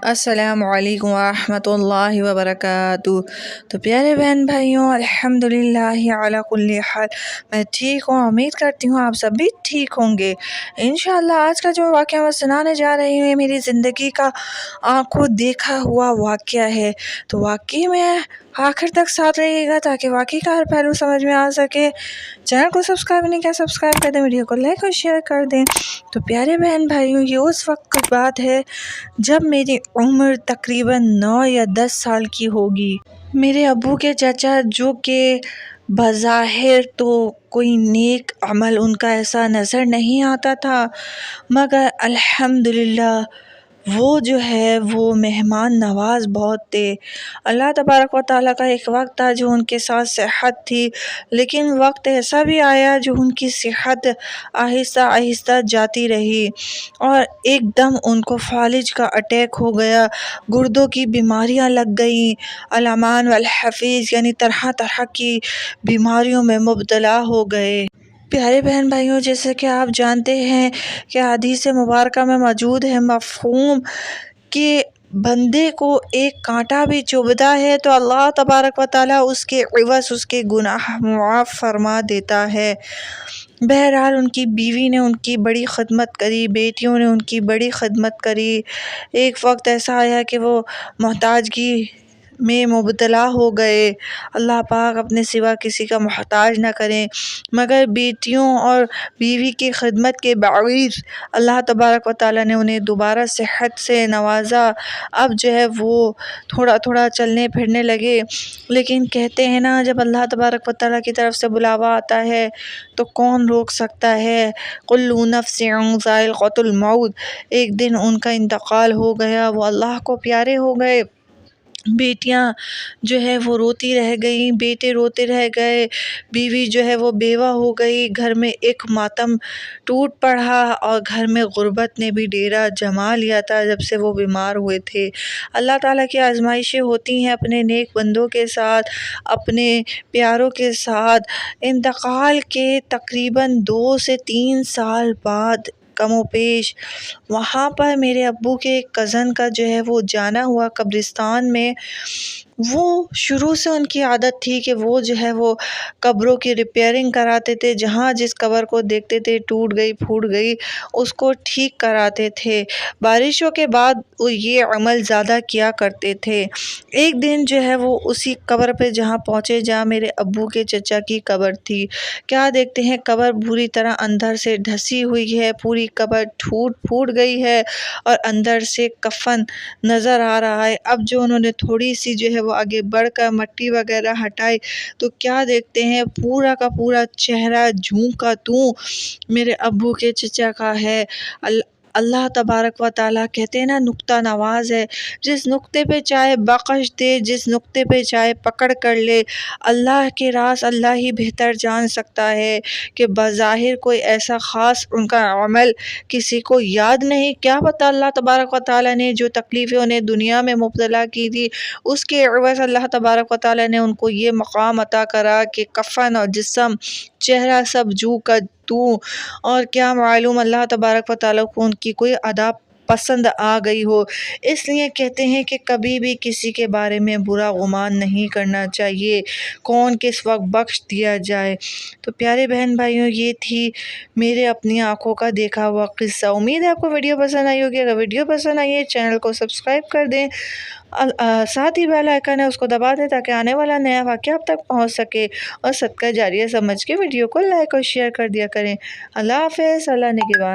अस्सलामुअलैकुम वरहमतुल्लाहि वबरकातुहू। तो प्यारे बहन भाइयों, अल्हम्दुलिल्लाहि अला कुल्ली हाल, मैं ठीक हूँ। उम्मीद करती हूँ आप सब भी ठीक होंगे। इंशाअल्लाह आज का जो वाक़या मैं सुनाने जा रही हूँ, मेरी ज़िंदगी का आंखों देखा हुआ वाक़या है। तो वाक़ई में आखिर तक साथ रहिएगा ताकि वाक़ई का हर पहलू समझ में आ सके। चैनल को सब्सक्राइब नहीं किया, सब्सक्राइब कर दें, वीडियो को लाइक और शेयर कर दें। तो प्यारे बहन भाइयों, ये उस वक्त की बात है जब मेरी उम्र तकरीबन 9 या 10 साल की होगी। मेरे अब्बू के चाचा, जो कि बज़ाहिर तो कोई नेक अमल उनका ऐसा नज़र नहीं आता था, मगर अल्हम्दुलिल्लाह वो जो है वो मेहमान नवाज़ बहुत थे। अल्लाह तबारक व तआला का एक वक्त था जो उनके साथ सेहत थी, लेकिन वक्त ऐसा भी आया जो उनकी सेहत आहिस्ता आहिस्ता जाती रही और एकदम उनको फालिज का अटैक हो गया। गुर्दों की बीमारियां लग गई, अलामान वल हफीज़ यानी तरह तरह की बीमारियों में मुब्तला हो गए। प्यारे बहन भाइयों, जैसे कि आप जानते हैं कि हदीस मुबारक में मौजूद है मफ़हूम कि बंदे को एक कांटा भी चुभता है तो अल्लाह तबारक व तआला उसके इवज़ उसके गुनाह मुआफ़ फरमा देता है। बहरहाल उनकी बीवी ने उनकी बड़ी खिदमत करी, बेटियों ने उनकी बड़ी खिदमत करी। एक वक्त ऐसा आया कि वो मोहताजगी में मुब्तला हो गए। अल्लाह पाक अपने सिवा किसी का मोहताज ना करें, मगर बेटियों और बीवी की खिदमत के बावजूद अल्लाह तबारक व तआला ने उन्हें दोबारा सेहत से नवाजा। अब जो है वो थोड़ा थोड़ा चलने फिरने लगे। लेकिन कहते हैं ना, जब अल्लाह तबारक व तआला की तरफ से बुलावा आता है तो कौन रोक सकता है। कुल्लु नफ्सिन ज़ाइक़तुल मौत। एक दिन उनका इंतकाल हो गया, वो अल्लाह को प्यारे हो गए। बेटियां जो है वो रोती रह गई, बेटे रोते रह गए, बीवी जो है वो बेवा हो गई। घर में एक मातम टूट पड़ा और घर में गुर्बत ने भी डेरा जमा लिया था जब से वो बीमार हुए थे। अल्लाह ताला की आजमाइशें होती हैं अपने नेक बंदों के साथ, अपने प्यारों के साथ। इंतकाल के तकरीबन 2 से 3 साल बाद कमो पेश वहाँ पर मेरे अब्बू के एक कज़न का जो है वो जाना हुआ कब्रिस्तान में। वो शुरू से उनकी आदत थी कि वो जो है वो कब्रों की रिपेयरिंग कराते थे। जहाँ जिस कब्र को देखते थे टूट गई फूट गई, उसको ठीक कराते थे। बारिशों के बाद वो ये अमल ज़्यादा किया करते थे। एक दिन जो है वो उसी कब्र पे जहाँ पहुँचे जहाँ मेरे अब्बू के चचा की कब्र थी, क्या देखते हैं कब्र बुरी तरह अंदर से धसी हुई है, पूरी कब्र टूट फूट गई है और अंदर से कफन नज़र आ रहा है। अब जो उन्होंने थोड़ी सी जो है वो आगे बढ़कर मिट्टी वगैरह हटाई तो क्या देखते हैं पूरा का पूरा चेहरा जूं का तूं मेरे अब्बू के चचा का है। अल्लाह तबारक व ताला कहते हैं ना, नुक्ता नवाज है। जिस नुक्ते पे चाहे बख्श दे, जिस नुक्ते पे चाहे पकड़ कर ले। अल्लाह के राज अल्लाह ही बेहतर जान सकता है कि बज़ाहिर कोई ऐसा ख़ास उनका अमल किसी को याद नहीं, क्या पता अल्लाह तबारक व तआला ने जो तकलीफ़ें उन्हें दुनिया में मुब्तला की थी उसके एवज़ अल्लाह तबारक व तआला ने उनको ये मकाम अता करा कि कफ़न और जिस्म चेहरा सब जू का तू। और क्या मालूम अल्लाह तबारक व तआला को उनकी कोई अदा पसंद आ गई हो। इसलिए कहते हैं कि कभी भी किसी के बारे में बुरा गुमान नहीं करना चाहिए, कौन किस वक्त बख्श दिया जाए। तो प्यारे बहन भाइयों, ये थी मेरे अपनी आंखों का देखा हुआ किस्सा। उम्मीद है आपको वीडियो पसंद आई होगी। अगर वीडियो पसंद आई है चैनल को सब्सक्राइब कर दें, साथ ही बेल आइकन है उसको दबा दें ताकि आने वाला नया वाक़या आप तक पहुंच सके। और सदका जारिया समझ के वीडियो को लाइक और शेयर कर दिया करें। अल्लाह हाफ़िज़। अल्लाह निगहबान।